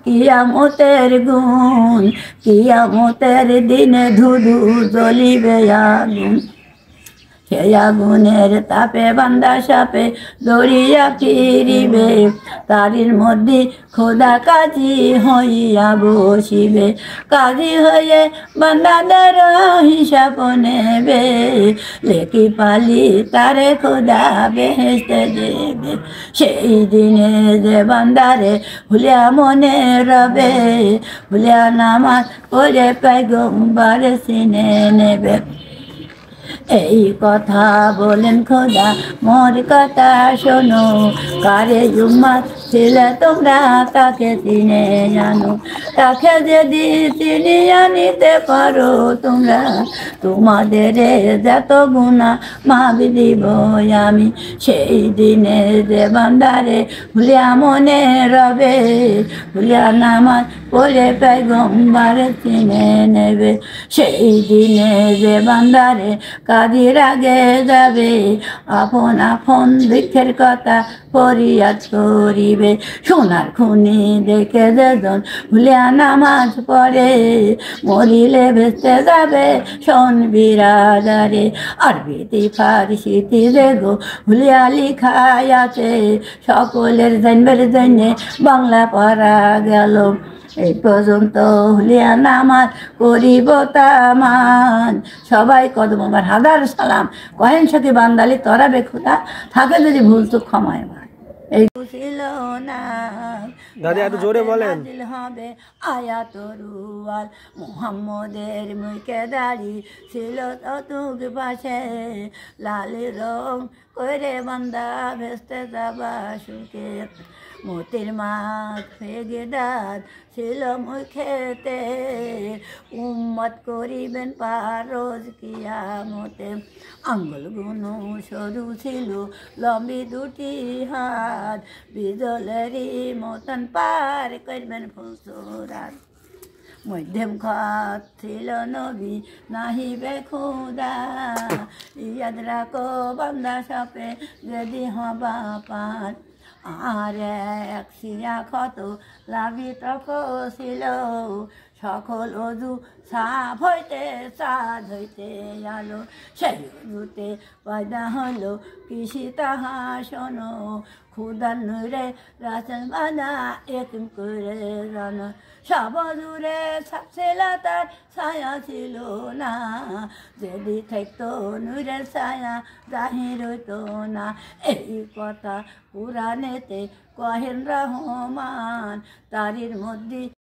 কিয়ামতের গুণ, কিয়ামতের দিনে ধুধু জ্বলিবে আগুন। সেই আগুনের তাপে বান্দা সাপে দৌড়িয়া ফিরিবে, তারির মধ্যে খোদা কাজী হইয়া বসিবে। কাজী হয়ে বান্দাদের হিসাব নেবে, লেখি পালি তারে খোদা বেহেশতে দেবে। সেই দিনে যে বান্দারে ভুলিয়া মনে রবে, ভুলিয়া নামাজ পড়ে পয়গম্বর চিনে নেবে। এই কথা বলেন খোদা মোর কথা শোনো, কারে উম্মত ছিলে তোমরা তাকে চিনে জানো। তাকে যদি চিনিয়া নিতে পারো তোমরা, তোমাদের যত গুনাহ মাফ দিব আমি। সেই দিনে যে বান্দারে ভুলিয়া মনে রবে, ভুলিয়া নামাজ পড়ে পয়গম্বর চিনে নেবে। সেই দিনে যে বান্দারে কাজীর আগে যাবে, আপন আপন দুঃখের কথা ফরিয়াদ করিবে। সোনার খুনি দেখে যেজন ভুলিয়া নামাজ পড়ে, মরিলে ভেসতে যাবে শোন বিরাদারে। আরবিতে ফারসিতে যেগো ভুলিয়া লিখাই আছে, সকলের জানবার জন্যে বাংলা পড়া গেল। এই পর্যন্ত হুলিয়া নামাজ করিব তামান, সবাই কদম আমার হাজার সালাম। কহেন সাথে বান্দালি তরাবে খোদা, থাকে যদি ভুল তো ক্ষমায় আমার। এই ছিল না দাদি একটু জোরে বলেন। হবে আয়াতরুয়াল মুহাম্মদের মুখে দাড়ি ছিল ততুক পাশে, লাল রং করে বান্দা ভেস্তে যাবা সুখে। মতির মাছ ফেগেদার ছিল মুখেতে, উম্মত করিবেন পারোজ কিয়ামতে। আঙ্গুল গুনো সরু ছিল লম্বি দুটি হাত, বিজলেরই মতন পার করবেন ফুলসুরাত। মধ্যম খাত ছিল নবী নাহিবে খুদা, ইয়াদ রাখো বান্দা সাপে যদি হবা পার। আর এক সিয়া ক্ষত লাভিত ছিল, সকল অজু সাফ হইতে সাজ হইতে আলো। সেই অজুতে পয়দা হলো কৃষি তাহা শোনো, খুদার নূরে রাসেল বানা এক করে জানো। সব অজুরে ছিল তার ছায়া ছিল না, যদি থাকতো নূরের ছায়া জাহির হইতো না। এই কথা পুরাণেতে কহেন রহমান, তারির মধ্যে